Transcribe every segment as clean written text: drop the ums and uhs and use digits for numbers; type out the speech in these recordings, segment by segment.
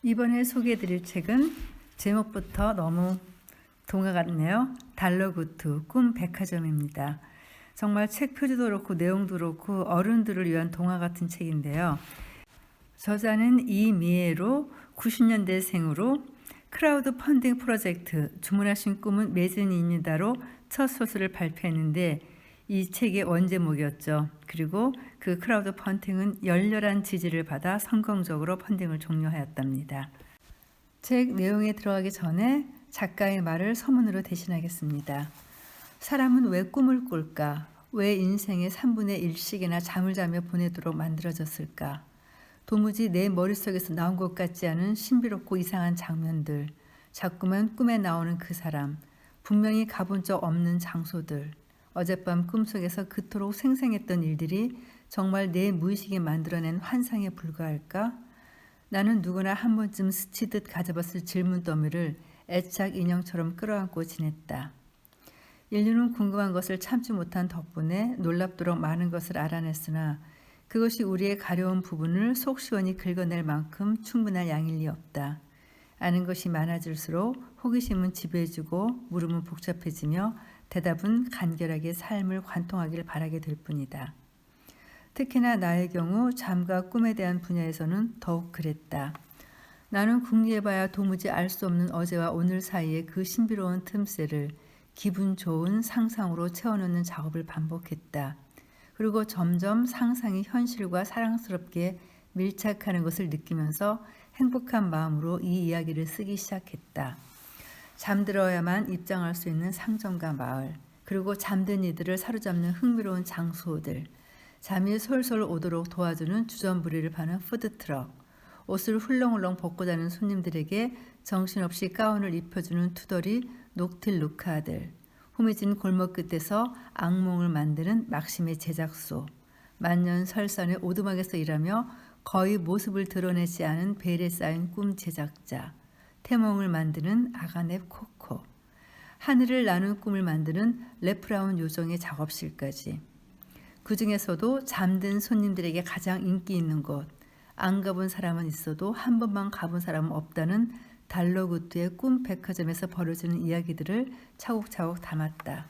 이번에 소개해드릴 책은 제목부터 너무 동화 같네요. 달러구트 꿈 백화점입니다. 정말 책 표지도 그렇고 내용도 그렇고 어른들을 위한 동화 같은 책인데요. 저자는 이미에로 90년대생으로 크라우드 펀딩 프로젝트 주문하신 꿈은 매진입니다로 첫 소설을 발표했는데 이 책의 원제목이었죠. 그리고 그 크라우드 펀딩은 열렬한 지지를 받아 성공적으로 펀딩을 종료하였답니다. 책 내용에 들어가기 전에 작가의 말을 서문으로 대신하겠습니다. 사람은 왜 꿈을 꿀까? 왜 인생의 3분의 1씩이나 잠을 자며 보내도록 만들어졌을까? 도무지 내 머릿속에서 나온 것 같지 않은 신비롭고 이상한 장면들, 자꾸만 꿈에 나오는 그 사람, 분명히 가본 적 없는 장소들, 어젯밤 꿈속에서 그토록 생생했던 일들이 정말 내 무의식에 만들어낸 환상에 불과할까? 나는 누구나 한 번쯤 스치듯 가져봤을 질문 더미를 애착 인형처럼 끌어안고 지냈다. 인류는 궁금한 것을 참지 못한 덕분에 놀랍도록 많은 것을 알아냈으나 그것이 우리의 가려운 부분을 속 시원히 긁어낼 만큼 충분할 양일 리 없다. 아는 것이 많아질수록 호기심은 지배해주고 물음은 복잡해지며 대답은 간결하게 삶을 관통하길 바라게 될 뿐이다. 특히나 나의 경우 잠과 꿈에 대한 분야에서는 더욱 그랬다. 나는 궁리해봐야 도무지 알 수 없는 어제와 오늘 사이의 그 신비로운 틈새를 기분 좋은 상상으로 채워넣는 작업을 반복했다. 그리고 점점 상상이 현실과 사랑스럽게 밀착하는 것을 느끼면서 행복한 마음으로 이 이야기를 쓰기 시작했다. 잠들어야만 입장할 수 있는 상점과 마을, 그리고 잠든 이들을 사로잡는 흥미로운 장소들, 잠이 솔솔 오도록 도와주는 주전부리를 파는 푸드트럭, 옷을 훌렁훌렁 벗고 자는 손님들에게 정신없이 가운을 입혀주는 투덜이 녹틸 루카들, 후미진 골목 끝에서 악몽을 만드는 막심의 제작소, 만년설산의 오두막에서 일하며 거의 모습을 드러내지 않은 벨에 쌓인 꿈 제작자, 태몽을 만드는 아가넵 코코, 하늘을 나눈 꿈을 만드는 레프라운 요정의 작업실까지. 그 중에서도 잠든 손님들에게 가장 인기 있는 곳, 안 가본 사람은 있어도 한 번만 가본 사람은 없다는 달러구트의 꿈 백화점에서 벌어지는 이야기들을 차곡차곡 담았다.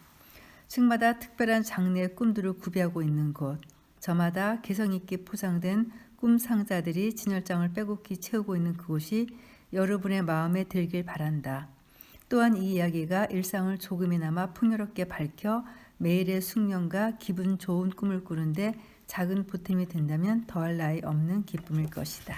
층마다 특별한 장르의 꿈들을 구비하고 있는 곳, 저마다 개성 있게 포장된 꿈 상자들이 진열장을 빼곡히 채우고 있는 그곳이 여러분의 마음에 들길 바란다. 또한 이 이야기가 일상을 조금이나마 풍요롭게 밝혀 매일의 숙련과 기분 좋은 꿈을 꾸는데 작은 보탬이 된다면 더할 나위 없는 기쁨일 것이다.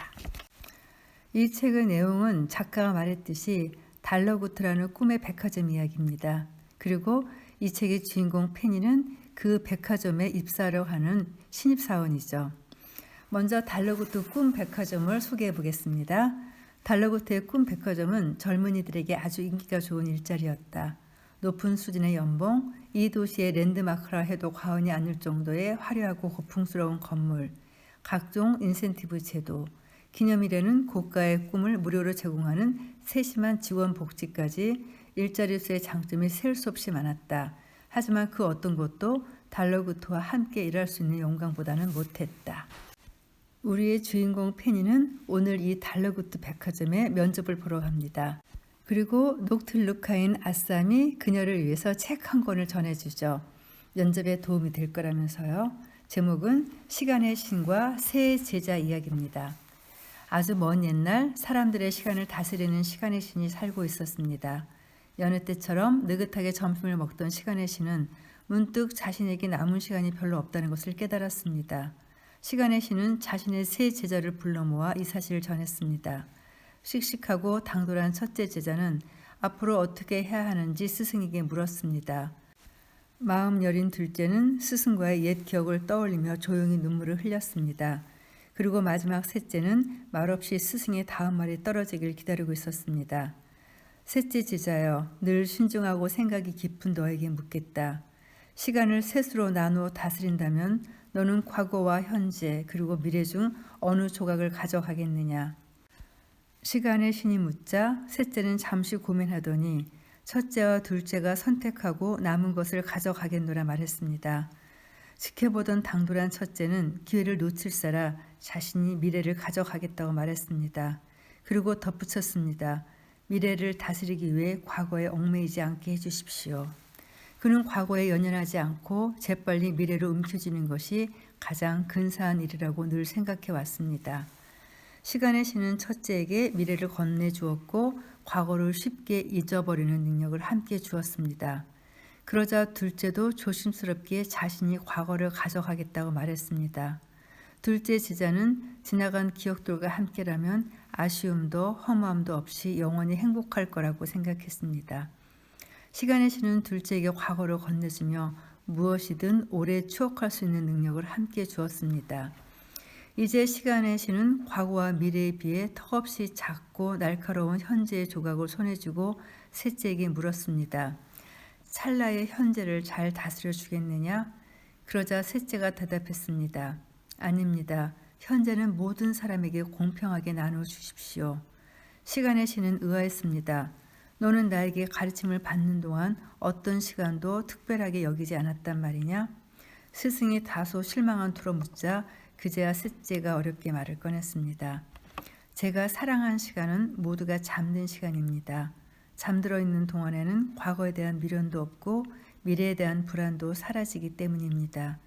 이 책의 내용은 작가가 말했듯이 달러구트라는 꿈의 백화점 이야기입니다. 그리고 이 책의 주인공 페니는 그 백화점에 입사하려고 하는 신입사원이죠. 먼저 달러구트 꿈 백화점을 소개해 보겠습니다. 달러구트의 꿈 백화점은 젊은이들에게 아주 인기가 좋은 일자리였다. 높은 수준의 연봉, 이 도시의 랜드마크라 해도 과언이 아닐 정도의 화려하고 고풍스러운 건물, 각종 인센티브 제도, 기념일에는 고가의 꿈을 무료로 제공하는 세심한 지원 복지까지 일자리 수의 장점이 셀 수 없이 많았다. 하지만 그 어떤 것도 달러구트와 함께 일할 수 있는 영광보다는 못했다. 우리의 주인공 페니는 오늘 이 달러구트 백화점에 면접을 보러 갑니다. 그리고 녹틸 루카인 아쌈이 그녀를 위해서 책 한 권을 전해주죠. 면접에 도움이 될 거라면서요. 제목은 시간의 신과 새 제자 이야기입니다. 아주 먼 옛날 사람들의 시간을 다스리는 시간의 신이 살고 있었습니다. 여느 때처럼 느긋하게 점심을 먹던 시간의 신은 문득 자신에게 남은 시간이 별로 없다는 것을 깨달았습니다. 시간의 신은 자신의 새 제자를 불러 모아 이 사실을 전했습니다. 씩씩하고 당돌한 첫째 제자는 앞으로 어떻게 해야 하는지 스승에게 물었습니다. 마음 여린 둘째는 스승과의 옛 기억을 떠올리며 조용히 눈물을 흘렸습니다. 그리고 마지막 셋째는 말없이 스승의 다음 말이 떨어지길 기다리고 있었습니다. 셋째 제자여, 늘 신중하고 생각이 깊은 너에게 묻겠다. 시간을 셋으로 나누어 다스린다면 너는 과거와 현재 그리고 미래 중 어느 조각을 가져가겠느냐? 시간의 신이 묻자 셋째는 잠시 고민하더니 첫째와 둘째가 선택하고 남은 것을 가져가겠노라 말했습니다. 지켜보던 당돌한 첫째는 기회를 놓칠세라 자신이 미래를 가져가겠다고 말했습니다. 그리고 덧붙였습니다. 미래를 다스리기 위해 과거에 얽매이지 않게 해주십시오. 그는 과거에 연연하지 않고 재빨리 미래로 움켜쥐는 것이 가장 근사한 일이라고 늘 생각해 왔습니다. 시간의 신은 첫째에게 미래를 건네주었고 과거를 쉽게 잊어버리는 능력을 함께 주었습니다. 그러자 둘째도 조심스럽게 자신이 과거를 가져가겠다고 말했습니다. 둘째 제자는 지나간 기억들과 함께라면 아쉬움도 허무함도 없이 영원히 행복할 거라고 생각했습니다. 시간의 신은 둘째에게 과거를 건네주며 무엇이든 오래 추억할 수 있는 능력을 함께 주었습니다. 이제 시간의 신은 과거와 미래에 비해 턱없이 작고 날카로운 현재의 조각을 손에 쥐고 셋째에게 물었습니다. 찰나의 현재를 잘 다스려 주겠느냐? 그러자 셋째가 대답했습니다. 아닙니다. 현재는 모든 사람에게 공평하게 나누어 주십시오. 시간의 신은 의아했습니다. 너는 나에게 가르침을 받는 동안 어떤 시간도 특별하게 여기지 않았단 말이냐? 스승이 다소 실망한 투로 묻자 그제야 셋째가 어렵게 말을 꺼냈습니다. 제가 사랑한 시간은 모두가 잠든 시간입니다. 잠들어 있는 동안에는 과거에 대한 미련도 없고 미래에 대한 불안도 사라지기 때문입니다.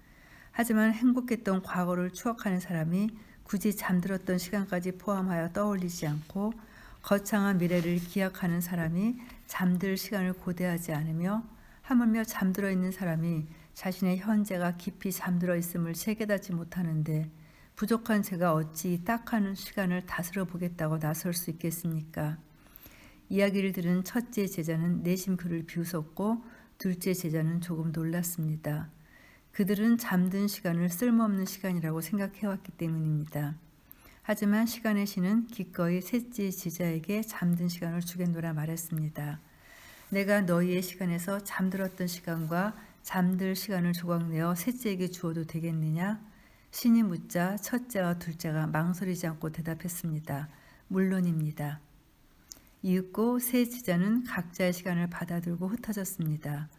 하지만 행복했던 과거를 추억하는 사람이 굳이 잠들었던 시간까지 포함하여 떠올리지 않고 거창한 미래를 기약하는 사람이 잠들 시간을 고대하지 않으며 하물며 잠들어 있는 사람이 자신의 현재가 깊이 잠들어 있음을 체계하지 못하는데 부족한 제가 어찌 딱한 시간을 다스려 보겠다고 나설 수 있겠습니까? 이야기를 들은 첫째 제자는 내심 그를 비웃었고 둘째 제자는 조금 놀랐습니다. 그들은 잠든 시간을 쓸모없는 시간이라고 생각해왔기 때문입니다. 하지만 시간의 신은 기꺼이 셋째 제자에게 잠든 시간을 주겠노라 말했습니다. 내가 너희의 시간에서 잠들었던 시간과 잠들 시간을 조각내어 셋째에게 주어도 되겠느냐? 신이 묻자 첫째와 둘째가 망설이지 않고 대답했습니다. 물론입니다. 이윽고 세 제자는 각자의 시간을 받아들고 흩어졌습니다.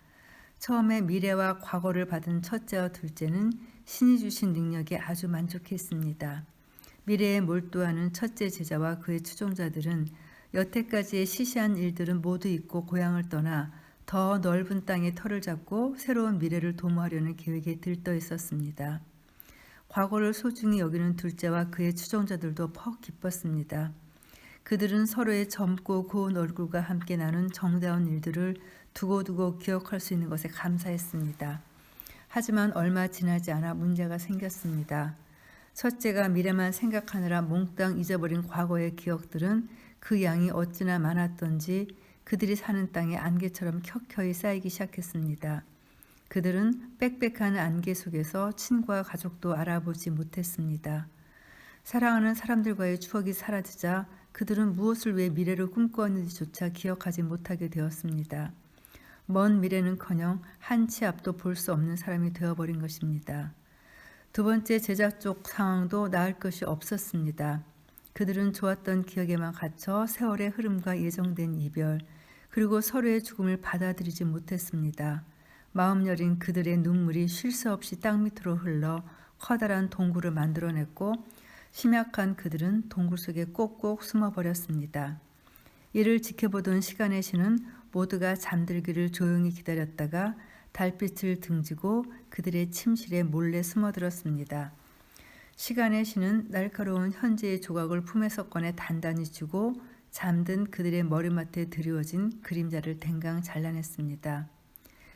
처음에 미래와 과거를 받은 첫째와 둘째는 신이 주신 능력에 아주 만족했습니다. 미래에 몰두하는 첫째 제자와 그의 추종자들은 여태까지의 시시한 일들은 모두 잊고 고향을 떠나 더 넓은 땅에 터를 잡고 새로운 미래를 도모하려는 계획에 들떠 있었습니다. 과거를 소중히 여기는 둘째와 그의 추종자들도 퍽 기뻤습니다. 그들은 서로의 젊고 고운 얼굴과 함께 나눈 정다운 일들을 두고두고 기억할 수 있는 것에 감사했습니다. 하지만 얼마 지나지 않아 문제가 생겼습니다. 첫째가 미래만 생각하느라 몽땅 잊어버린 과거의 기억들은 그 양이 어찌나 많았던지 그들이 사는 땅에 안개처럼 켜켜이 쌓이기 시작했습니다. 그들은 빽빽한 안개 속에서 친구와 가족도 알아보지 못했습니다. 사랑하는 사람들과의 추억이 사라지자 그들은 무엇을 위해 미래를 꿈꾸었는지조차 기억하지 못하게 되었습니다. 먼 미래는커녕 한 치 앞도 볼 수 없는 사람이 되어버린 것입니다. 두 번째 제자 쪽 상황도 나을 것이 없었습니다. 그들은 좋았던 기억에만 갇혀 세월의 흐름과 예정된 이별, 그리고 서로의 죽음을 받아들이지 못했습니다. 마음 여린 그들의 눈물이 쉴 새 없이 땅 밑으로 흘러 커다란 동굴을 만들어냈고 심약한 그들은 동굴 속에 꼭꼭 숨어버렸습니다. 이를 지켜보던 시간의 신은 모두가 잠들기를 조용히 기다렸다가 달빛을 등지고 그들의 침실에 몰래 숨어들었습니다. 시간의 신은 날카로운 현재의 조각을 품에서 꺼내 단단히 쥐고 잠든 그들의 머리맡에 드리워진 그림자를 댕강 잘라냈습니다.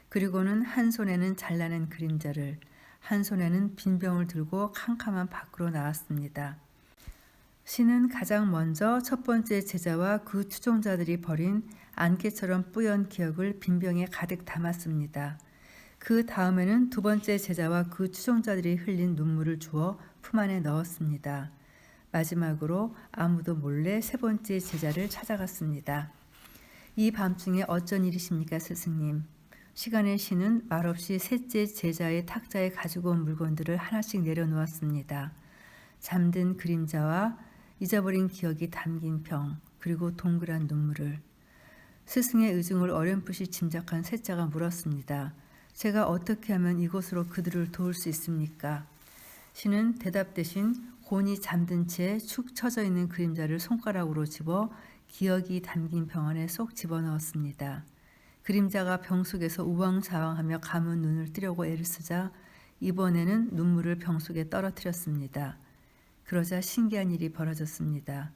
그리고는 한 손에는 잘라낸 그림자를, 한 손에는 빈병을 들고 캄캄한 밖으로 나왔습니다. 신은 가장 먼저 첫 번째 제자와 그 추종자들이 버린 안개처럼 뿌연 기억을 빈병에 가득 담았습니다. 그 다음에는 두 번째 제자와 그 추종자들이 흘린 눈물을 주어 품 안에 넣었습니다. 마지막으로 아무도 몰래 세 번째 제자를 찾아갔습니다. 이 밤중에 어쩐 일이십니까, 스승님? 시간의 신은 말없이 셋째 제자의 탁자에 가지고 온 물건들을 하나씩 내려놓았습니다. 잠든 그림자와 잊어버린 기억이 담긴 병, 그리고 동그란 눈물을. 스승의 의중을 어렴풋이 짐작한 셋째가 물었습니다. 제가 어떻게 하면 이곳으로 그들을 도울 수 있습니까? 신은 대답 대신 곤히 잠든 채 축 처져 있는 그림자를 손가락으로 집어 기억이 담긴 병 안에 쏙 집어넣었습니다. 그림자가 병 속에서 우왕좌왕하며 감은 눈을 뜨려고 애를 쓰자 이번에는 눈물을 병 속에 떨어뜨렸습니다. 그러자 신기한 일이 벌어졌습니다.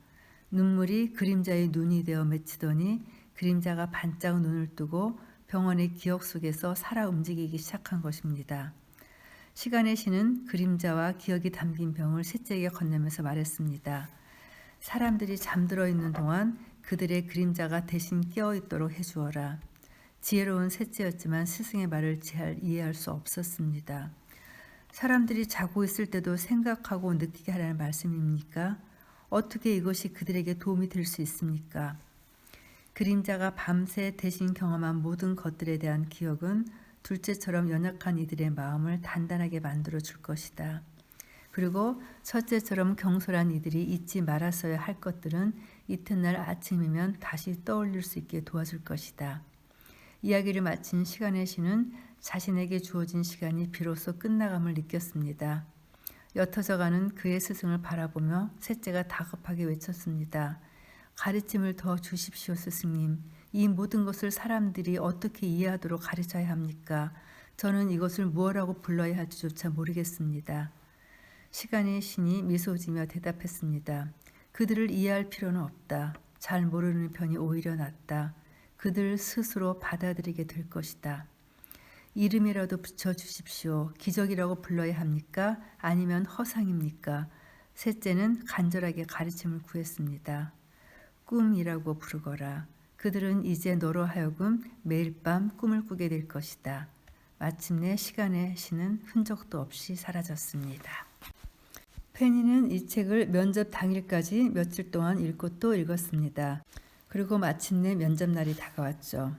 눈물이 그림자의 눈이 되어 맺히더니 그림자가 반짝 눈을 뜨고 병원의 기억 속에서 살아 움직이기 시작한 것입니다. 시간의 신은 그림자와 기억이 담긴 병을 셋째에게 건네면서 말했습니다. 사람들이 잠들어 있는 동안 그들의 그림자가 대신 깨어 있도록 해주어라. 지혜로운 셋째였지만 스승의 말을 잘 이해할 수 없었습니다. 사람들이 자고 있을 때도 생각하고 느끼게 하라는 말씀입니까? 어떻게 이것이 그들에게 도움이 될 수 있습니까? 그림자가 밤새 대신 경험한 모든 것들에 대한 기억은 둘째처럼 연약한 이들의 마음을 단단하게 만들어 줄 것이다. 그리고 첫째처럼 경솔한 이들이 잊지 말았어야 할 것들은 이튿날 아침이면 다시 떠올릴 수 있게 도와줄 것이다. 이야기를 마친 시간의 신은 자신에게 주어진 시간이 비로소 끝나감을 느꼈습니다. 옅어져가는 그의 스승을 바라보며 셋째가 다급하게 외쳤습니다. 가르침을 더 주십시오, 스승님. 이 모든 것을 사람들이 어떻게 이해하도록 가르쳐야 합니까? 저는 이것을 무엇이라고 불러야 할지조차 모르겠습니다. 시간의 신이 미소 지며 대답했습니다. 그들을 이해할 필요는 없다. 잘 모르는 편이 오히려 낫다. 그들 스스로 받아들이게 될 것이다. 이름이라도 붙여주십시오. 기적이라고 불러야 합니까? 아니면 허상입니까? 셋째는 간절하게 가르침을 구했습니다. 꿈이라고 부르거라. 그들은 이제 너로 하여금 매일 밤 꿈을 꾸게 될 것이다. 마침내 시간의 신은 흔적도 없이 사라졌습니다. 페니는 이 책을 면접 당일까지 며칠 동안 읽고 또 읽었습니다. 그리고 마침내 면접날이 다가왔죠.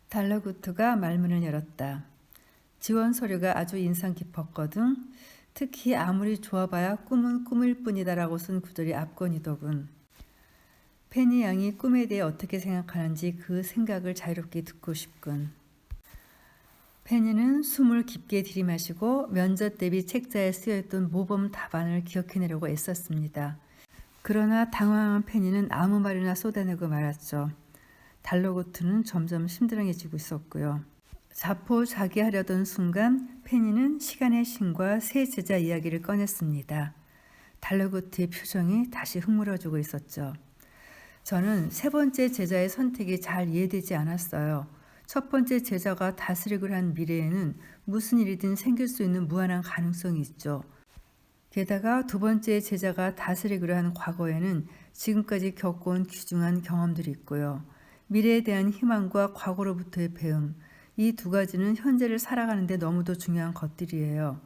달러구트가 말문을 열었다. 지원 서류가 아주 인상 깊었거든. 특히 아무리 좋아봐야 꿈은 꿈일 뿐이다라고 쓴 구절이 압권이더군. 페니 양이 꿈에 대해 어떻게 생각하는지 그 생각을 자유롭게 듣고 싶군. 페니는 숨을 깊게 들이마시고 면접 대비 책자에 쓰여있던 모범 답안을 기억해내려고 애썼습니다. 그러나 당황한 페니는 아무 말이나 쏟아내고 말았죠. 달러구트는 점점 심드렁해지고 있었고요. 자포자기하려던 순간 페니는 시간의 신과 새 제자 이야기를 꺼냈습니다. 달러구트의 표정이 다시 흐물어지고 있었죠. 저는 세 번째 제자의 선택이 잘 이해되지 않았어요. 첫 번째 제자가 다스리기로 한 미래에는 무슨 일이든 생길 수 있는 무한한 가능성이 있죠. 게다가 두 번째 제자가 다스리기로 한 과거에는 지금까지 겪어온 귀중한 경험들이 있고요. 미래에 대한 희망과 과거로부터의 배움, 이 두 가지는 현재를 살아가는 데 너무도 중요한 것들이에요.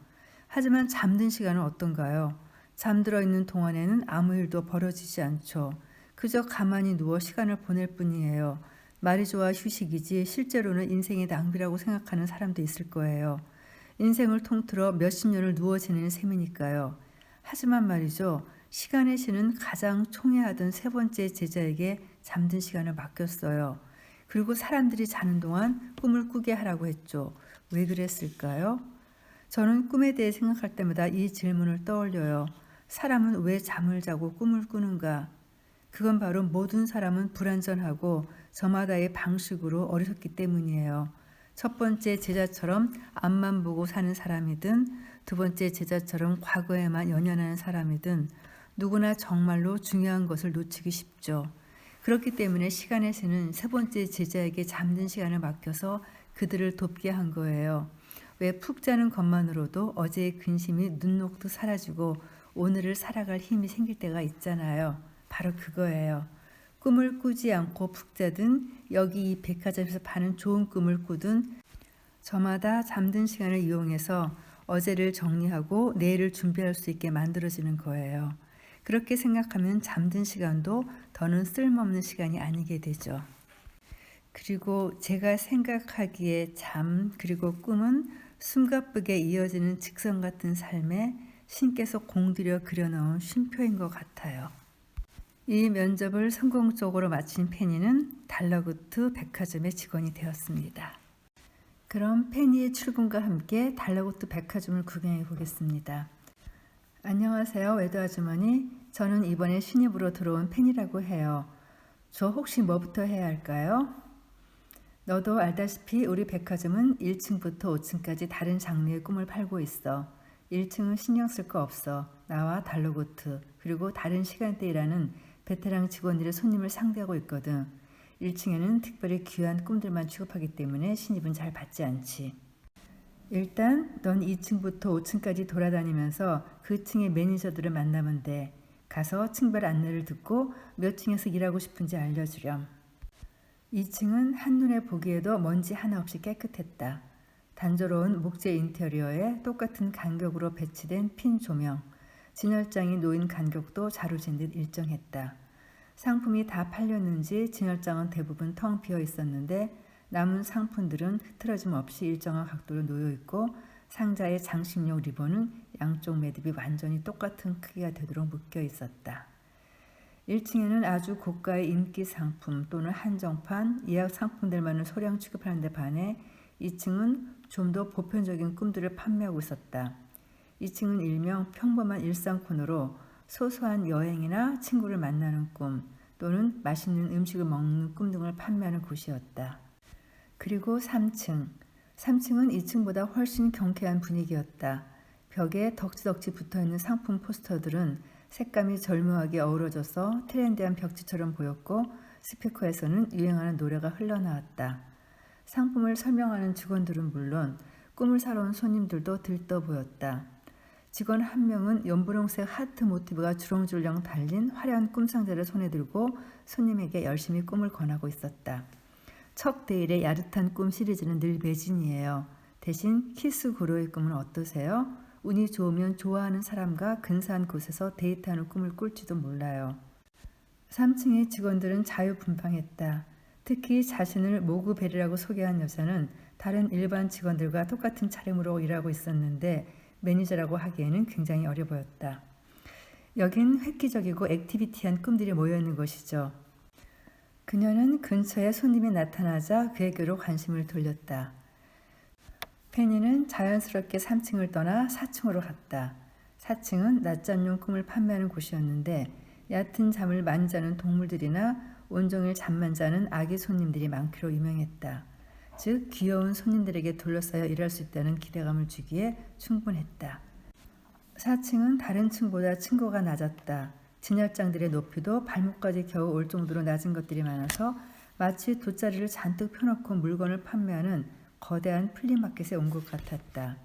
하지만 잠든 시간은 어떤가요? 잠들어 있는 동안에는 아무 일도 벌어지지 않죠. 그저 가만히 누워 시간을 보낼 뿐이에요. 말이 좋아 휴식이지 실제로는 인생의 낭비라고 생각하는 사람도 있을 거예요. 인생을 통틀어 몇십 년을 누워 지내는 셈이니까요. 하지만 말이죠. 시간의 신은 가장 총애하던 세 번째 제자에게 잠든 시간을 맡겼어요. 그리고 사람들이 자는 동안 꿈을 꾸게 하라고 했죠. 왜 그랬을까요? 저는 꿈에 대해 생각할 때마다 이 질문을 떠올려요. 사람은 왜 잠을 자고 꿈을 꾸는가? 그건 바로 모든 사람은 불완전하고 저마다의 방식으로 어리석기 때문이에요. 첫 번째 제자처럼 앞만 보고 사는 사람이든 두 번째 제자처럼 과거에만 연연하는 사람이든 누구나 정말로 중요한 것을 놓치기 쉽죠. 그렇기 때문에 시간의 신은 세 번째 제자에게 잠든 시간을 맡겨서 그들을 돕게 한 거예요. 왜 푹 자는 것만으로도 어제의 근심이 눈 녹듯 사라지고 오늘을 살아갈 힘이 생길 때가 있잖아요. 바로 그거예요. 꿈을 꾸지 않고 푹 자든 여기 이 백화점에서 파는 좋은 꿈을 꾸든 저마다 잠든 시간을 이용해서 어제를 정리하고 내일을 준비할 수 있게 만들어지는 거예요. 그렇게 생각하면 잠든 시간도 더는 쓸모없는 시간이 아니게 되죠. 그리고 제가 생각하기에 잠 그리고 꿈은 숨가쁘게 이어지는 직선 같은 삶에 신께서 공들여 그려놓은 쉼표인 것 같아요. 이 면접을 성공적으로 마친 페니는 달러구트 백화점의 직원이 되었습니다. 그럼 페니의 출근과 함께 달러구트 백화점을 구경해 보겠습니다. 안녕하세요, 외도 아주머니. 저는 이번에 신입으로 들어온 팬이라고 해요. 저 혹시 뭐부터 해야 할까요? 너도 알다시피 우리 백화점은 1층부터 5층까지 다른 장르의 꿈을 팔고 있어. 1층은 신경 쓸 거 없어. 나와 달러고트 그리고 다른 시간대 일하는 베테랑 직원들의 손님을 상대하고 있거든. 1층에는 특별히 귀한 꿈들만 취급하기 때문에 신입은 잘 받지 않지. 일단 넌 2층부터 5층까지 돌아다니면서 그 층의 매니저들을 만나면 돼. 가서 층별 안내를 듣고 몇 층에서 일하고 싶은지 알려주렴. 2층은 한눈에 보기에도 먼지 하나 없이 깨끗했다. 단조로운 목재 인테리어에 똑같은 간격으로 배치된 핀 조명, 진열장이 놓인 간격도 자루진 듯 일정했다. 상품이 다 팔렸는지 진열장은 대부분 텅 비어 있었는데 남은 상품들은 흐트러짐 없이 일정한 각도로 놓여 있고 상자의 장식용 리본은 양쪽 매듭이 완전히 똑같은 크기가 되도록 묶여 있었다. 1층에는 아주 고가의 인기 상품 또는 한정판, 예약 상품들만을 소량 취급하는 데 반해 2층은 좀 더 보편적인 꿈들을 판매하고 있었다. 2층은 일명 평범한 일상 코너로 소소한 여행이나 친구를 만나는 꿈 또는 맛있는 음식을 먹는 꿈 등을 판매하는 곳이었다. 그리고 3층. 3층은 2층보다 훨씬 경쾌한 분위기였다. 벽에 덕지덕지 붙어있는 상품 포스터들은 색감이 절묘하게 어우러져서 트렌디한 벽지처럼 보였고 스피커에서는 유행하는 노래가 흘러나왔다. 상품을 설명하는 직원들은 물론 꿈을 사러 온 손님들도 들떠 보였다. 직원 한 명은 연분홍색 하트 모티브가 주렁주렁 달린 화려한 꿈상자를 손에 들고 손님에게 열심히 꿈을 권하고 있었다. 척 데일의 야릇한 꿈 시리즈는 늘 매진이에요. 대신 키스 고로의 꿈은 어떠세요? 운이 좋으면 좋아하는 사람과 근사한 곳에서 데이트하는 꿈을 꿀지도 몰라요. 3층의 직원들은 자유분방했다. 특히 자신을 모구베리라고 소개한 여자는 다른 일반 직원들과 똑같은 차림으로 일하고 있었는데 매니저라고 하기에는 굉장히 어려 보였다. 여긴 획기적이고 액티비티한 꿈들이 모여있는 곳이죠. 그녀는 근처에 손님이 나타나자 그에게로 관심을 돌렸다. 페니는 자연스럽게 3층을 떠나 4층으로 갔다. 4층은 낮잠용 꿈을 판매하는 곳이었는데 얕은 잠을 많이 자는 동물들이나 온종일 잠만 자는 아기 손님들이 많기로 유명했다. 즉 귀여운 손님들에게 둘러싸여 일할 수 있다는 기대감을 주기에 충분했다. 4층은 다른 층보다 층고가 낮았다. 진열장들의 높이도 발목까지 겨우 올 정도로 낮은 것들이 많아서 마치 돗자리를 잔뜩 펴놓고 물건을 판매하는 거대한 플리마켓에 온 것 같았다.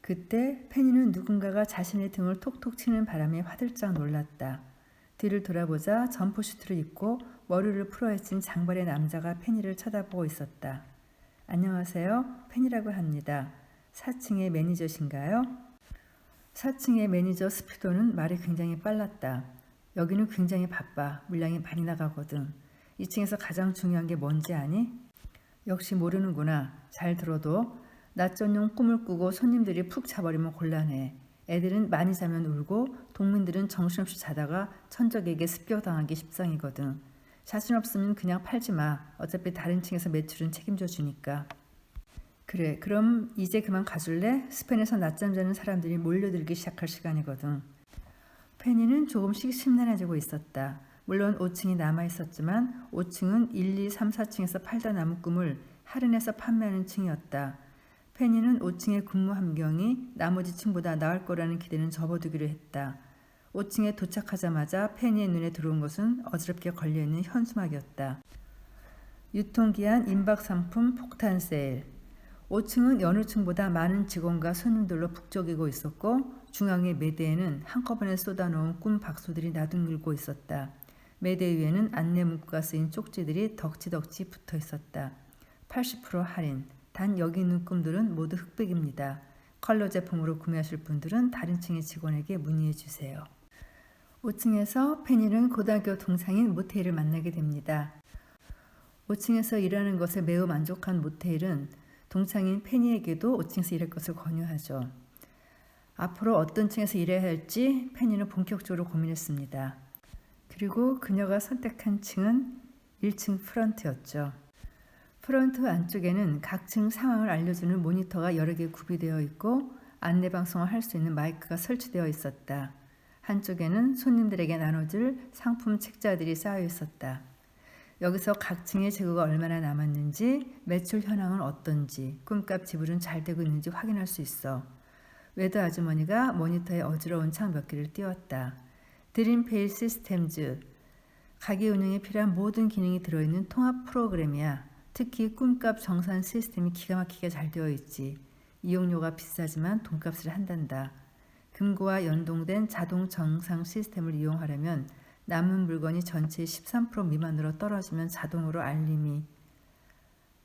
그때 페니는 누군가가 자신의 등을 톡톡 치는 바람에 화들짝 놀랐다. 뒤를 돌아보자 점프슈트를 입고 머리를 풀어헤친 장발의 남자가 페니를 쳐다보고 있었다. 안녕하세요. 페니라고 합니다. 4층의 매니저신가요? 4층의 매니저 스피도는 말이 굉장히 빨랐다. 여기는 굉장히 바빠. 물량이 많이 나가거든. 2층에서 가장 중요한 게 뭔지 아니? 역시 모르는구나. 잘 들어도 낮 전용 꿈을 꾸고 손님들이 푹 자버리면 곤란해. 애들은 많이 자면 울고 동물들은 정신없이 자다가 천적에게 습격당하기 십상이거든. 자신 없으면 그냥 팔지 마. 어차피 다른 층에서 매출은 책임져 주니까. 그래, 그럼 이제 그만 가줄래? 스펜에서 낮잠 자는 사람들이 몰려들기 시작할 시간이거든. 페니는 조금씩 심란해지고 있었다. 물론 5층이 남아있었지만 5층은 1, 2, 3, 4층에서 팔다 남은 꿈을 할인해서 판매하는 층이었다. 페니는 5층의 근무 환경이 나머지 층보다 나을 거라는 기대는 접어두기로 했다. 5층에 도착하자마자 페니의 눈에 들어온 것은 어지럽게 걸려있는 현수막이었다. 유통기한 임박 상품 폭탄 세일. 5층은 여느 층보다 많은 직원과 손님들로 북적이고 있었고 중앙의 매대에는 한꺼번에 쏟아놓은 꿈 박수들이 나둥글고 있었다. 매대 위에는 안내 문구가 쓰인 쪽지들이 덕지덕지 붙어 있었다. 80% 할인. 단 여기 있는 꿈들은 모두 흑백입니다. 컬러 제품으로 구매하실 분들은 다른 층의 직원에게 문의해 주세요. 5층에서 페니는 고등학교 동창인 모테일을 만나게 됩니다. 5층에서 일하는 것에 매우 만족한 모테일은 동창인 페니에게도 5층에서 일할 것을 권유하죠. 앞으로 어떤 층에서 일해야 할지 페니는 본격적으로 고민했습니다. 그리고 그녀가 선택한 층은 1층 프런트였죠. 프런트 안쪽에는 각 층 상황을 알려주는 모니터가 여러 개 구비되어 있고 안내방송을 할 수 있는 마이크가 설치되어 있었다. 한쪽에는 손님들에게 나눠줄 상품 책자들이 쌓여 있었다. 여기서 각 층의 재고가 얼마나 남았는지, 매출 현황은 어떤지, 꿈값 지불은 잘 되고 있는지 확인할 수 있어. 외도 아주머니가 모니터에 어지러운 창 몇 개를 띄웠다. 드림페이 시스템즈, 가게 운영에 필요한 모든 기능이 들어있는 통합 프로그램이야. 특히 꿈값 정산 시스템이 기가 막히게 잘 되어 있지. 이용료가 비싸지만 돈값을 한단다. 금고와 연동된 자동 정상 시스템을 이용하려면 남은 물건이 전체의 13% 미만으로 떨어지면 자동으로 알림이.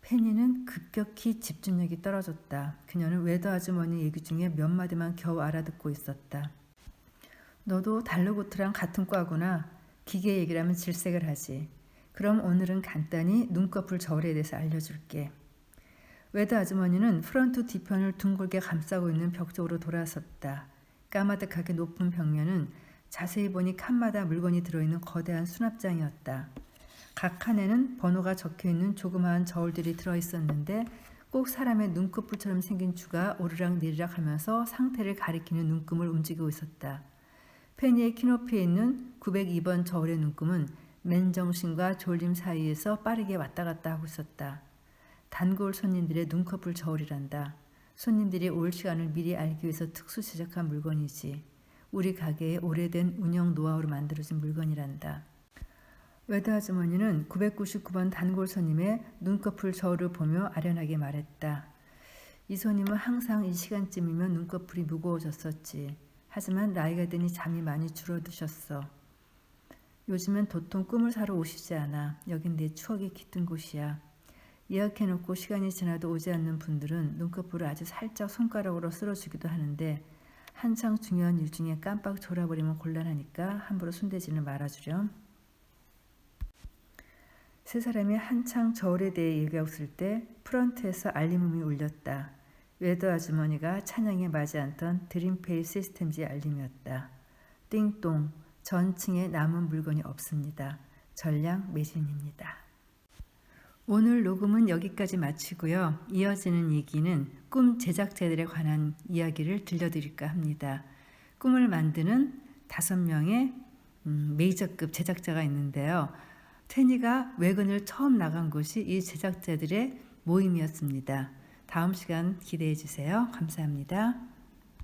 페니는 급격히 집중력이 떨어졌다. 그녀는 외도 아주머니 얘기 중에 몇 마디만 겨우 알아듣고 있었다. 너도 달러고트랑 같은 과구나. 기계 얘기라면 질색을 하지. 그럼 오늘은 간단히 눈꺼풀 저울에 대해서 알려줄게. 외도 아주머니는 프런트 뒤편을 둥글게 감싸고 있는 벽 쪽으로 돌아섰다. 까마득하게 높은 벽면은 자세히 보니 칸마다 물건이 들어있는 거대한 수납장이었다. 각 칸에는 번호가 적혀있는 조그마한 저울들이 들어있었는데 꼭 사람의 눈꺼풀처럼 생긴 추가 오르락내리락 하면서 상태를 가리키는 눈금을 움직이고 있었다. 페니의 키높이에 있는 902번 저울의 눈금은 맨정신과 졸림 사이에서 빠르게 왔다 갔다 하고 있었다. 단골 손님들의 눈꺼풀 저울이란다. 손님들이 올 시간을 미리 알기 위해서 특수 제작한 물건이지. 우리 가게의 오래된 운영 노하우로 만들어진 물건이란다. 외도 아주머니는 999번 단골 손님의 눈꺼풀 저울을 보며 아련하게 말했다. 이 손님은 항상 이 시간쯤이면 눈꺼풀이 무거워졌었지. 하지만 나이가 드니 잠이 많이 줄어드셨어. 요즘엔 도통 꿈을 사러 오시지 않아. 여긴 내 추억이 깃든 곳이야. 예약해놓고 시간이 지나도 오지 않는 분들은 눈꺼풀을 아주 살짝 손가락으로 쓸어주기도 하는데 한창 중요한 일 중에 깜빡 졸아버리면 곤란하니까 함부로 손대지는 말아주렴. 세 사람이 한창 저울에 대해 얘기하고 있을 때 프런트에서 알림음이 울렸다. 외도 아주머니가 찬양에 맞지 않던 드림페이 시스템즈의 알림이었다. 띵동, 전층에 남은 물건이 없습니다. 전량 매진입니다. 오늘 녹음은 여기까지 마치고요. 이어지는 얘기는 꿈 제작자들에 관한 이야기를 들려드릴까 합니다. 꿈을 만드는 5명의 메이저급 제작자가 있는데요. 테니가 외근을 처음 나간 곳이 이 제작자들의 모임이었습니다. 다음 시간 기대해 주세요. 감사합니다.